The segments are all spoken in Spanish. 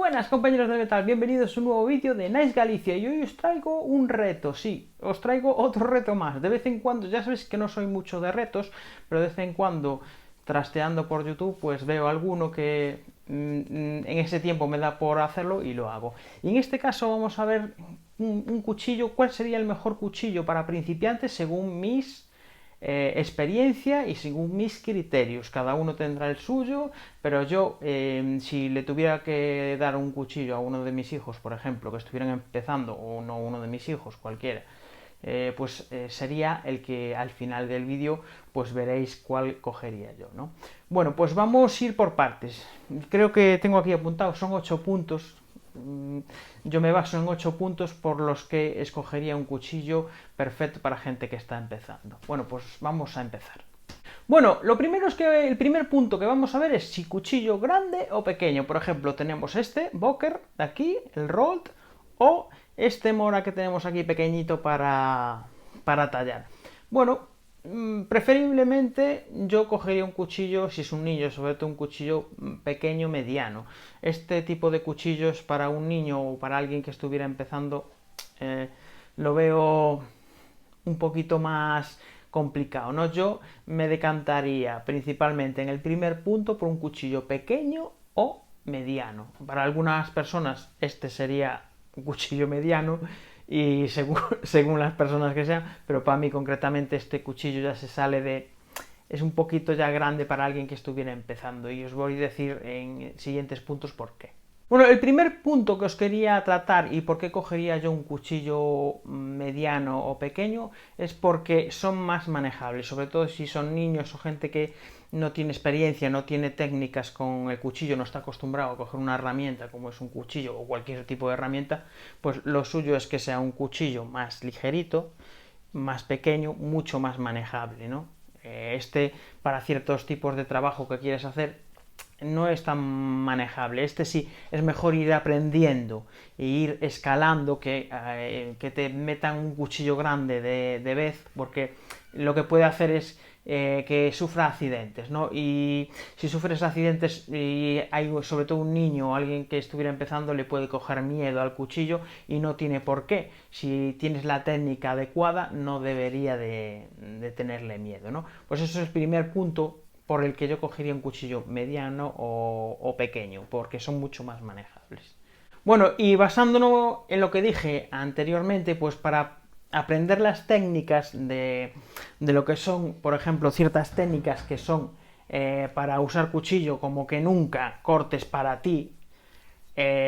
Buenas compañeros de metal, bienvenidos a un nuevo vídeo de Nice Galicia y hoy os traigo un reto, sí, os traigo otro reto más. De vez en cuando, ya sabéis que no soy mucho de retos, pero de vez en cuando trasteando por YouTube pues veo alguno que en ese tiempo me da por hacerlo y lo hago. Y en este caso vamos a ver un cuchillo, cuál sería el mejor cuchillo para principiantes según mis experiencia y según mis criterios. Cada uno tendrá el suyo, pero yo, si le tuviera que dar un cuchillo a uno de mis hijos, por ejemplo, que estuvieran empezando, o no uno de mis hijos, cualquiera, sería el que al final del vídeo pues veréis cuál cogería yo, ¿no? Bueno, pues vamos a ir por partes. Creo que tengo aquí apuntado, son 8 puntos. Yo me baso en 8 puntos por los que escogería un cuchillo perfecto para gente que está empezando. Bueno, pues vamos a empezar. Bueno, lo primero es que el primer punto que vamos a ver es si cuchillo grande o pequeño. Por ejemplo, tenemos este Boker de aquí, el Rold, o este Mora que tenemos aquí pequeñito para tallar. Bueno, preferiblemente yo cogería un cuchillo, si es un niño, sobre todo un cuchillo pequeño, mediano. Este tipo de cuchillos para un niño o para alguien que estuviera empezando, lo veo un poquito más complicado, ¿no? Yo me decantaría principalmente en el primer punto por un cuchillo pequeño o mediano. Para algunas personas este sería un cuchillo mediano y según las personas que sean, pero para mí concretamente este cuchillo ya se sale de... es un poquito ya grande para alguien que estuviera empezando y os voy a decir en siguientes puntos por qué. Bueno, el primer punto que os quería tratar y por qué cogería yo un cuchillo mediano o pequeño es porque son más manejables, sobre todo si son niños o gente que no tiene experiencia, no tiene técnicas con el cuchillo, no está acostumbrado a coger una herramienta como es un cuchillo o cualquier tipo de herramienta, pues lo suyo es que sea un cuchillo más ligerito, más pequeño, mucho más manejable, ¿no? Este, para ciertos tipos de trabajo que quieres hacer, no es tan manejable. Este sí es mejor ir aprendiendo e ir escalando que te metan un cuchillo grande de vez, porque lo que puede hacer es que sufra accidentes, ¿no? Y si sufres accidentes y hay sobre todo un niño o alguien que estuviera empezando, le puede coger miedo al cuchillo y no tiene por qué. Si tienes la técnica adecuada, no debería de tenerle miedo, ¿no? Pues eso es el primer punto por el que yo cogería un cuchillo mediano o pequeño, porque son mucho más manejables. Bueno, y basándonos en lo que dije anteriormente, pues para aprender las técnicas de lo que son, por ejemplo, ciertas técnicas que son para usar cuchillo, como que nunca cortes para ti,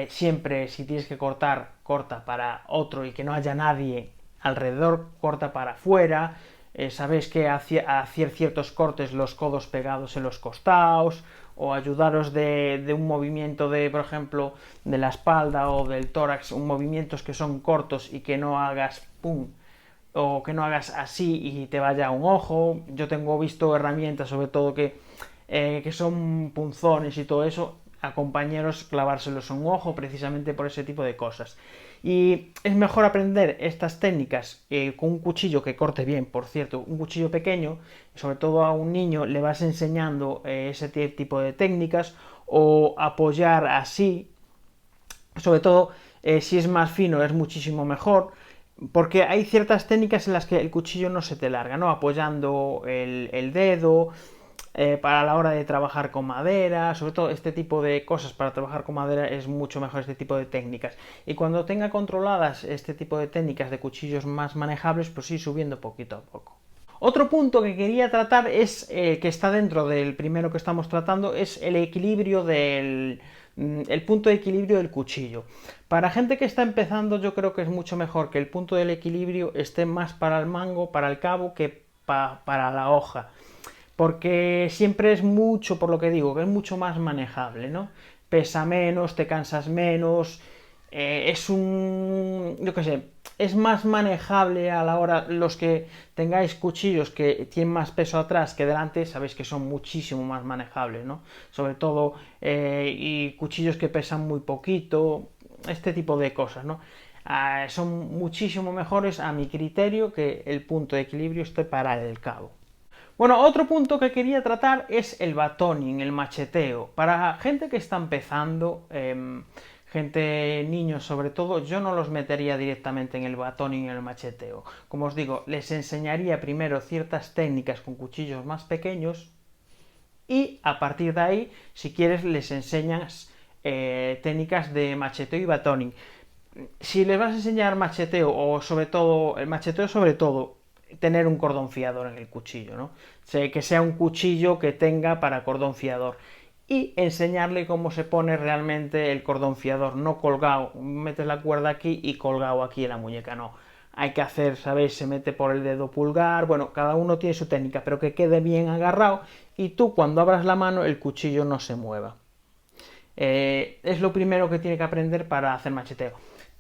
siempre si tienes que cortar, corta para otro y que no haya nadie alrededor, corta para afuera. Sabéis que hacer ciertos cortes los codos pegados en los costados o ayudaros de un movimiento de, por ejemplo, de la espalda o del tórax, movimientos que son cortos y que no hagas pum o que no hagas así y te vaya a un ojo. Yo tengo visto herramientas sobre todo que son punzones y todo eso, a compañeros clavárselos en un ojo precisamente por ese tipo de cosas. Y es mejor aprender estas técnicas con un cuchillo que corte bien, por cierto, un cuchillo pequeño, sobre todo a un niño le vas enseñando ese tipo de técnicas o apoyar así, sobre todo si es más fino es muchísimo mejor, porque hay ciertas técnicas en las que el cuchillo no se te larga, ¿no? Apoyando el dedo, para la hora de trabajar con madera, sobre todo este tipo de cosas para trabajar con madera es mucho mejor este tipo de técnicas. Y cuando tenga controladas este tipo de técnicas de cuchillos más manejables, pues ir subiendo poquito a poco. Otro punto que quería tratar es, que está dentro del primero que estamos tratando, es el equilibrio el punto de equilibrio del cuchillo. Para gente que está empezando yo creo que es mucho mejor que el punto del equilibrio esté más para el mango, para el cabo, que para la hoja. Porque siempre es mucho, por lo que digo, que es mucho más manejable, ¿no? Pesa menos, te cansas menos, yo qué sé, es más manejable a la hora, los que tengáis cuchillos que tienen más peso atrás que delante, sabéis que son muchísimo más manejables, ¿no? Sobre todo, y cuchillos que pesan muy poquito, este tipo de cosas, ¿no? Son muchísimo mejores a mi criterio que el punto de equilibrio esté para el cabo. Bueno, otro punto que quería tratar es el batoning, el macheteo. Para gente que está empezando, gente, niños sobre todo, yo no los metería directamente en el batoning y en el macheteo. Como os digo, les enseñaría primero ciertas técnicas con cuchillos más pequeños y a partir de ahí, si quieres, les enseñas técnicas de macheteo y batoning. Si les vas a enseñar macheteo, o sobre todo, el macheteo sobre todo, tener un cordón fiador en el cuchillo, ¿no? O sea, que sea un cuchillo que tenga para cordón fiador. Y enseñarle cómo se pone realmente el cordón fiador, no colgado, metes la cuerda aquí y colgado aquí en la muñeca, no. Hay que hacer, ¿sabéis? Se mete por el dedo pulgar, bueno, cada uno tiene su técnica, pero que quede bien agarrado y tú cuando abras la mano el cuchillo no se mueva. Es lo primero que tiene que aprender para hacer macheteo.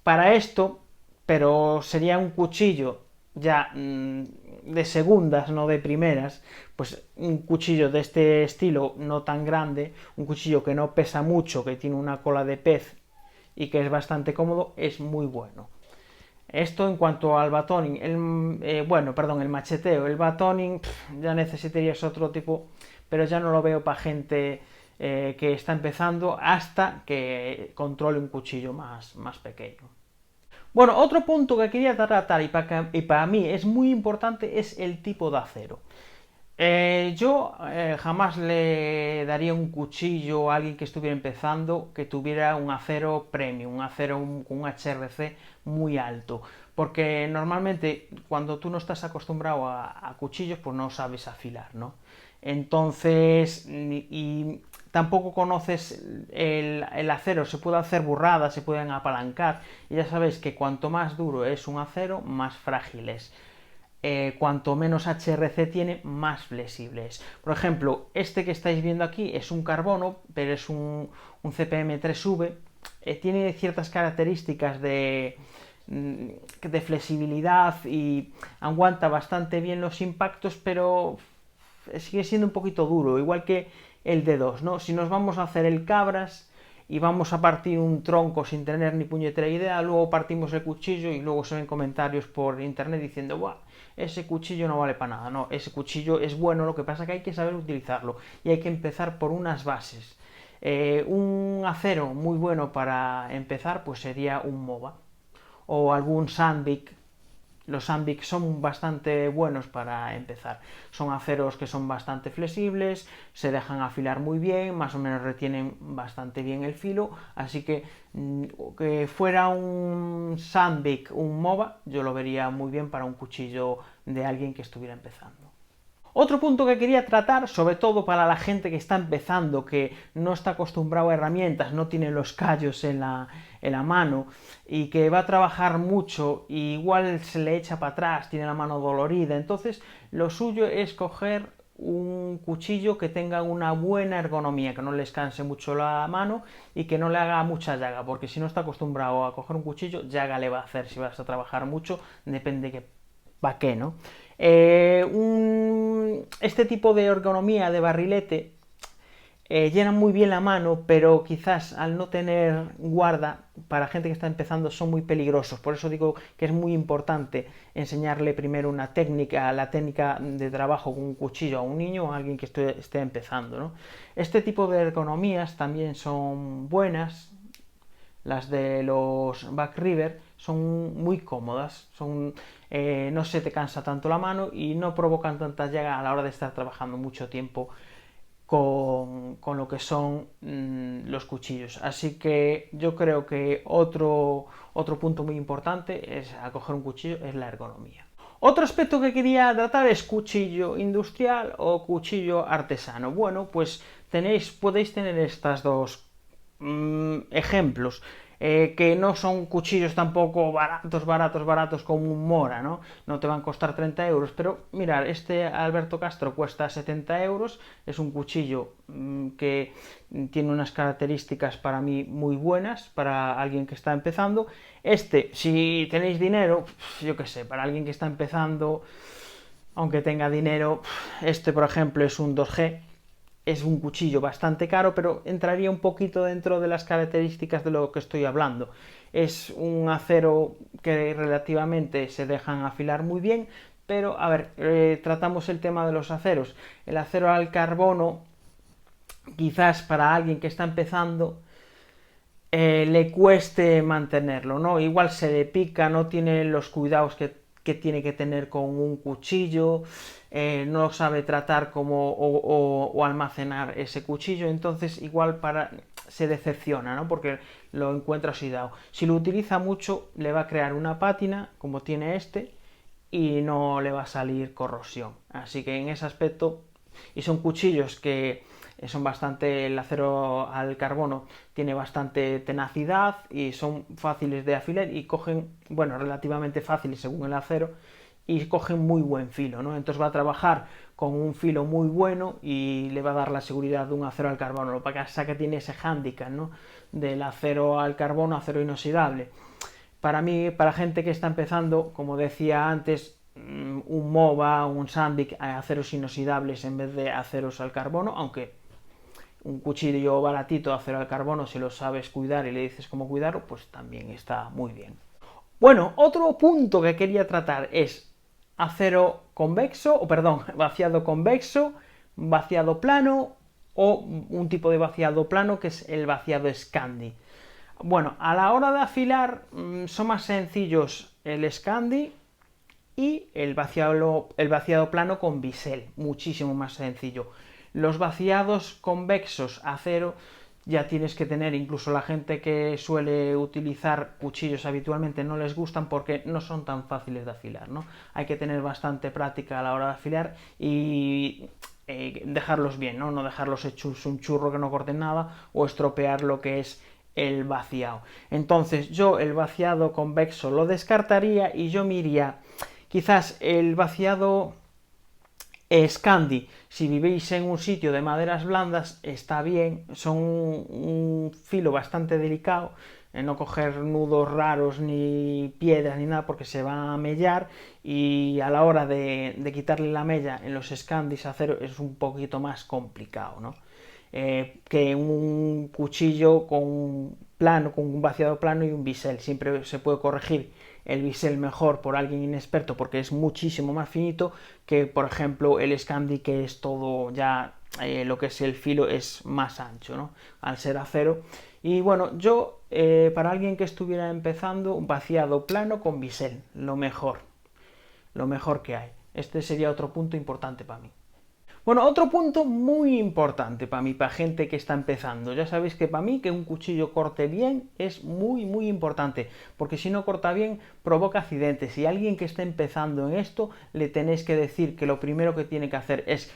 Para esto, pero sería un cuchillo ya de segundas, no de primeras, pues un cuchillo de este estilo, no tan grande, un cuchillo que no pesa mucho, que tiene una cola de pez y que es bastante cómodo, es muy bueno. Esto en cuanto al batoning, el macheteo, el batoning ya necesitarías otro tipo, pero ya no lo veo para gente que está empezando hasta que controle un cuchillo más pequeño. Bueno, otro punto que quería tratar y para mí es muy importante es el tipo de acero. Yo jamás le daría un cuchillo a alguien que estuviera empezando que tuviera un acero premium, un acero con un HRC muy alto, porque normalmente cuando tú no estás acostumbrado a cuchillos, pues no sabes afilar, ¿no? Entonces, y tampoco conoces el acero, se puede hacer burradas, se pueden apalancar, y ya sabéis que cuanto más duro es un acero, más frágil es. Cuanto menos HRC tiene, más flexible es. Por ejemplo, este que estáis viendo aquí es un carbono, pero es un CPM3V, tiene ciertas características de flexibilidad y aguanta bastante bien los impactos, pero sigue siendo un poquito duro, igual que el D2, ¿no? Si nos vamos a hacer el cabras y vamos a partir un tronco sin tener ni puñetera idea, luego partimos el cuchillo y luego se ven comentarios por internet diciendo, ¡buah! Ese cuchillo no vale para nada, no, ese cuchillo es bueno, lo que pasa es que hay que saber utilizarlo y hay que empezar por unas bases. Un acero muy bueno para empezar pues sería un MOBA o algún Sandvik. Los Sandvik son bastante buenos para empezar. Son aceros que son bastante flexibles, se dejan afilar muy bien, más o menos retienen bastante bien el filo, así que fuera un Sandvik, un MOBA, yo lo vería muy bien para un cuchillo de alguien que estuviera empezando. Otro punto que quería tratar, sobre todo para la gente que está empezando, que no está acostumbrado a herramientas, no tiene los callos en la mano y que va a trabajar mucho y igual se le echa para atrás, tiene la mano dolorida, entonces lo suyo es coger un cuchillo que tenga una buena ergonomía, que no les canse mucho la mano y que no le haga mucha llaga, porque si no está acostumbrado a coger un cuchillo, llaga le va a hacer si vas a trabajar mucho, depende que para qué, ¿no? Este tipo de ergonomía de barrilete llena muy bien la mano, pero quizás al no tener guarda, para gente que está empezando son muy peligrosos. Por eso digo que es muy importante enseñarle primero una técnica, la técnica de trabajo con un cuchillo a un niño o a alguien que esté empezando, ¿no? Este tipo de ergonomías también son buenas. Las de los Back River son muy cómodas, no se te cansa tanto la mano y no provocan tanta llaga a la hora de estar trabajando mucho tiempo con lo que son los cuchillos. Así que yo creo que otro punto muy importante es a coger un cuchillo es la ergonomía. Otro aspecto que quería tratar es cuchillo industrial o cuchillo artesano. Bueno, pues podéis tener estas dos ejemplos, que no son cuchillos tampoco baratos como un Mora, ¿no? No te van a costar 30 euros, pero mirad, este Alberto Castro cuesta 70 euros, es un cuchillo que tiene unas características para mí muy buenas, para alguien que está empezando. Este, si tenéis dinero, yo qué sé, para alguien que está empezando, aunque tenga dinero, este por ejemplo es un 2G, es un cuchillo bastante caro, pero entraría un poquito dentro de las características de lo que estoy hablando. Es un acero que relativamente se dejan afilar muy bien, pero a ver, tratamos el tema de los aceros. El acero al carbono, quizás para alguien que está empezando, le cueste mantenerlo, ¿no? Igual se le pica, no tiene los cuidados que tiene que tener con un cuchillo, no sabe tratar como o almacenar ese cuchillo, entonces igual se decepciona, ¿no? Porque lo encuentra oxidado. Si lo utiliza mucho, le va a crear una pátina, como tiene este, y no le va a salir corrosión. Así que en ese aspecto, y son cuchillos que son bastante, el acero al carbono tiene bastante tenacidad y son fáciles de afilar y cogen, bueno, relativamente fáciles según el acero, y cogen muy buen filo, ¿no? Entonces va a trabajar con un filo muy bueno y le va a dar la seguridad de un acero al carbono. Lo que pasa es que tiene ese hándicap, ¿no? Del acero al carbono, acero inoxidable. Para mí, para gente que está empezando, como decía antes, un MOBA, un Sandvik a aceros inoxidables en vez de aceros al carbono, aunque un cuchillo baratito de acero al carbono, si lo sabes cuidar y le dices cómo cuidarlo, pues también está muy bien. Bueno, otro punto que quería tratar es acero convexo, o perdón, vaciado convexo, vaciado plano o un tipo de vaciado plano que es el vaciado Scandi. Bueno, a la hora de afilar son más sencillos el Scandi y el vaciado plano con bisel, muchísimo más sencillo. Los vaciados convexos a acero ya tienes que tener, incluso la gente que suele utilizar cuchillos habitualmente no les gustan porque no son tan fáciles de afilar, ¿no? Hay que tener bastante práctica a la hora de afilar y dejarlos bien, ¿no? No dejarlos hechos un churro que no corten nada o estropear lo que es el vaciado. Entonces yo el vaciado convexo lo descartaría y yo me iría quizás el vaciado Scandi, si vivís en un sitio de maderas blandas, está bien, son un filo bastante delicado, no coger nudos raros ni piedras ni nada porque se va a mellar y a la hora de quitarle la mella en los Scandis acero es un poquito más complicado, ¿no? Que un cuchillo con plano, con un vaciado plano y un bisel. Siempre se puede corregir el bisel mejor por alguien inexperto porque es muchísimo más finito que, por ejemplo, el Scandi, que es todo ya lo que es el filo es más ancho, ¿no? Al ser acero. Y bueno, yo para alguien que estuviera empezando, un vaciado plano con bisel, lo mejor que hay. Este sería otro punto importante para mí. Bueno, otro punto muy importante para mí, para gente que está empezando. Ya sabéis que para mí que un cuchillo corte bien es muy importante, porque si no corta bien provoca accidentes. Y a alguien que está empezando en esto le tenéis que decir que lo primero que tiene que hacer es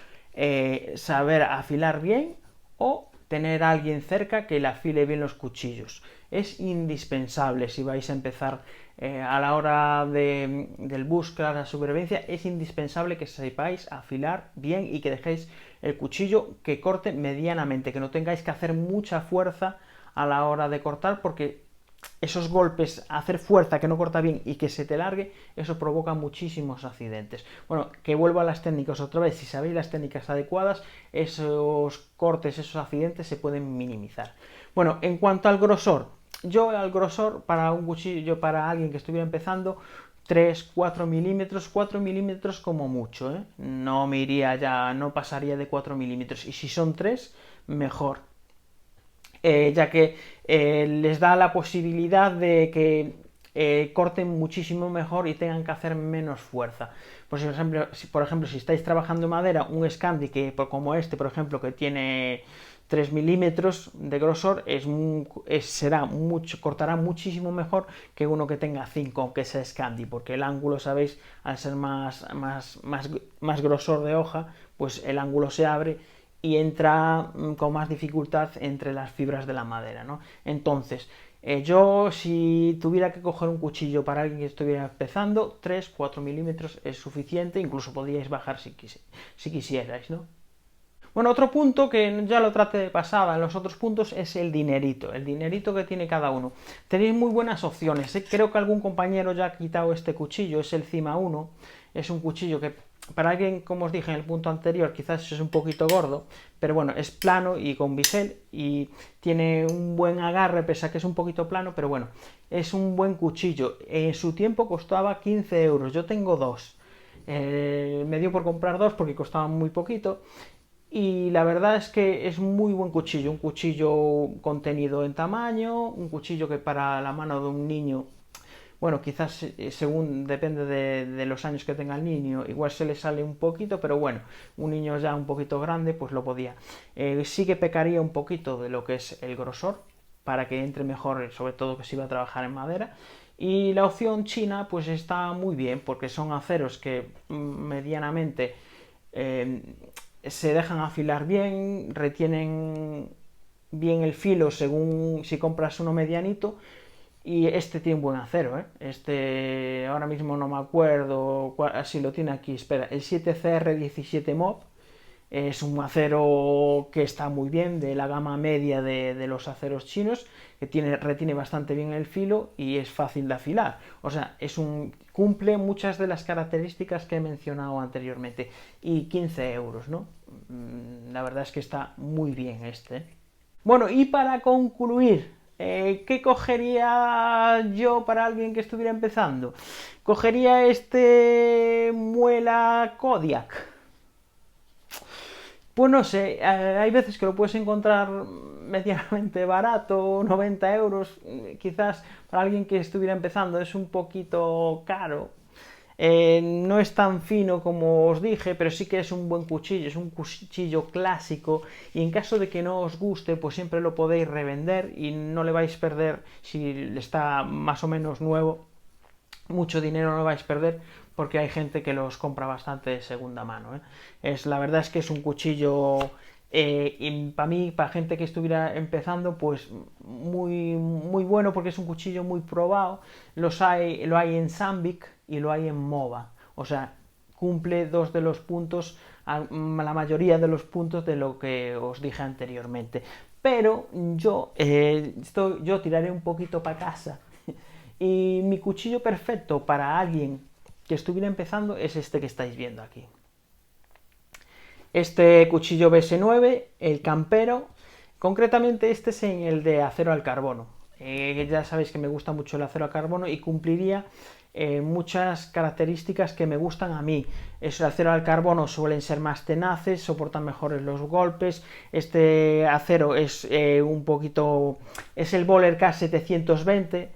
saber afilar bien o tener a alguien cerca que le afile bien los cuchillos. Es indispensable si vais a empezar a la hora del búsqueda, la supervivencia, es indispensable que sepáis afilar bien y que dejéis el cuchillo que corte medianamente, que no tengáis que hacer mucha fuerza a la hora de cortar porque esos golpes, hacer fuerza que no corta bien y que se te largue, eso provoca muchísimos accidentes. Bueno, que vuelvo a las técnicas otra vez, si sabéis las técnicas adecuadas, esos cortes, esos accidentes se pueden minimizar. Bueno, en cuanto al grosor, yo al grosor para un cuchillo, para alguien que estuviera empezando, 3-4 milímetros, 4 milímetros como mucho, ¿eh? No me iría ya, no pasaría de 4 milímetros, y si son 3, mejor. Ya que les da la posibilidad de que corten muchísimo mejor y tengan que hacer menos fuerza. Pues por ejemplo, si estáis trabajando en madera, un Scandi que como este, por ejemplo, que tiene 3 milímetros de grosor, cortará muchísimo mejor que uno que tenga 5, aunque sea Scandi, porque el ángulo, sabéis, al ser más grosor de hoja, pues el ángulo se abre y entra con más dificultad entre las fibras de la madera, ¿no? Entonces, yo si tuviera que coger un cuchillo para alguien que estuviera empezando, 3-4 milímetros es suficiente, incluso podríais bajar si quisierais, ¿no? Bueno, otro punto que ya lo traté de pasada en los otros puntos es el dinerito que tiene cada uno. Tenéis muy buenas opciones, ¿eh? Creo que algún compañero ya ha quitado este cuchillo, es el Cima 1, es un cuchillo que para alguien, como os dije en el punto anterior, quizás es un poquito gordo, pero bueno, es plano y con bisel y tiene un buen agarre, pese a que es un poquito plano, pero bueno, es un buen cuchillo. En su tiempo costaba 15 euros, yo tengo dos. Me dio por comprar dos porque costaban muy poquito y la verdad es que es muy buen cuchillo, un cuchillo contenido en tamaño, un cuchillo que para la mano de un niño, bueno, quizás según depende de los años que tenga el niño, igual se le sale un poquito, pero bueno, un niño ya un poquito grande pues lo podía. Sí que pecaría un poquito de lo que es el grosor, para que entre mejor, sobre todo que se iba a trabajar en madera. Y la opción china pues está muy bien, porque son aceros que medianamente eh, se dejan afilar bien, retienen bien el filo según si compras uno medianito, y este tiene un buen acero, ¿eh? Este ahora mismo no me acuerdo si lo tiene aquí, espera, el 7CR17 MOB. Es un acero que está muy bien, de la gama media de los aceros chinos, que retiene bastante bien el filo y es fácil de afilar. O sea, cumple muchas de las características que he mencionado anteriormente. Y 15 euros, ¿no? La verdad es que está muy bien este. Bueno, y para concluir, ¿qué cogería yo para alguien que estuviera empezando? Cogería este muela Kodiak. Pues no sé, hay veces que lo puedes encontrar medianamente barato, 90 euros, quizás para alguien que estuviera empezando es un poquito caro. No es tan fino como os dije, pero sí que es un buen cuchillo, es un cuchillo clásico, y en caso de que no os guste, pues siempre lo podéis revender y no le vais a perder, si está más o menos nuevo, mucho dinero no vais a perder, porque hay gente que los compra bastante de segunda mano, ¿eh? La verdad es que es un cuchillo, para mí, para gente que estuviera empezando, pues muy, muy bueno, porque es un cuchillo muy probado. Lo hay en Sandvik y lo hay en Mova, o sea, cumple dos de los puntos, la mayoría de los puntos de lo que os dije anteriormente. Pero yo tiraré un poquito para casa. Y mi cuchillo perfecto para alguien que estuviera empezando es este que estáis viendo aquí. Este cuchillo BS9, el campero, concretamente este es en el de acero al carbono. Ya sabéis que me gusta mucho el acero al carbono y cumpliría muchas características que me gustan a mí. El acero al carbono suelen ser más tenaces, soportan mejores los golpes. Este acero es un poquito, es el Böhler K720.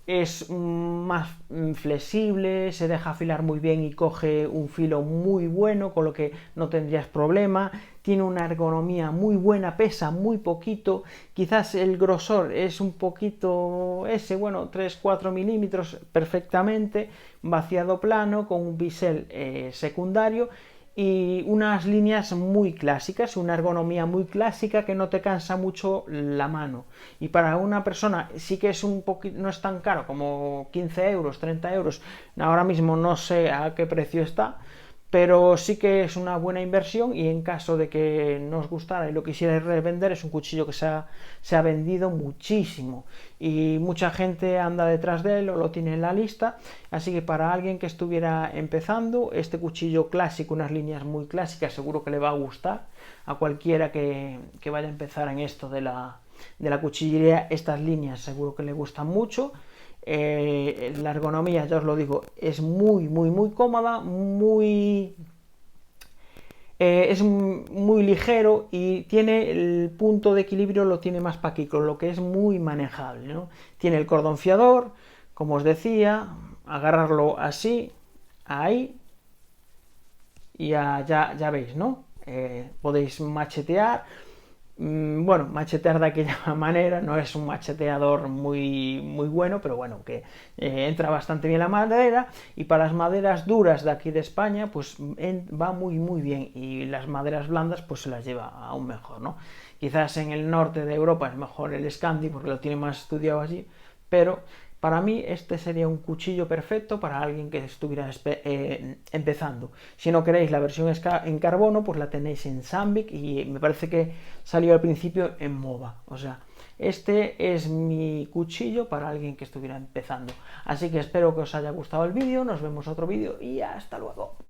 Es más flexible, se deja afilar muy bien y coge un filo muy bueno, con lo que no tendrías problema. Tiene una ergonomía muy buena, pesa muy poquito, quizás el grosor es un poquito ese, bueno, 3-4 milímetros perfectamente, vaciado plano, con un bisel secundario, y unas líneas muy clásicas, una ergonomía muy clásica que no te cansa mucho la mano. Y para una persona sí que es un poquito, no es tan caro, como 15 euros, 30 euros, ahora mismo no sé a qué precio está, pero sí que es una buena inversión, y en caso de que no os gustara y lo quisierais revender, es un cuchillo que se ha vendido muchísimo y mucha gente anda detrás de él o lo tiene en la lista. Así que para alguien que estuviera empezando, este cuchillo clásico, unas líneas muy clásicas, seguro que le va a gustar a cualquiera que vaya a empezar en esto de la cuchillería. Estas líneas seguro que le gustan mucho. La ergonomía, ya os lo digo, es muy, muy, muy cómoda, es muy ligero, y tiene el punto de equilibrio, lo tiene más para aquí, con lo que es muy manejable, ¿no? Tiene el cordón fiador, como os decía, agarrarlo así, ahí, y ya veis, ¿no? Podéis machetear. Bueno, machetear de aquella manera, no es un macheteador muy, muy bueno, pero bueno, que entra bastante bien la madera, y para las maderas duras de aquí de España pues va muy, muy bien, y las maderas blandas pues se las lleva aún mejor, ¿no? Quizás en el norte de Europa es mejor el Scandi, porque lo tiene más estudiado allí, pero para mí este sería un cuchillo perfecto para alguien que estuviera empezando. Si no queréis la versión en carbono, pues la tenéis en Sandvik, y me parece que salió al principio en Mova. O sea, este es mi cuchillo para alguien que estuviera empezando. Así que espero que os haya gustado el vídeo, nos vemos en otro vídeo y hasta luego.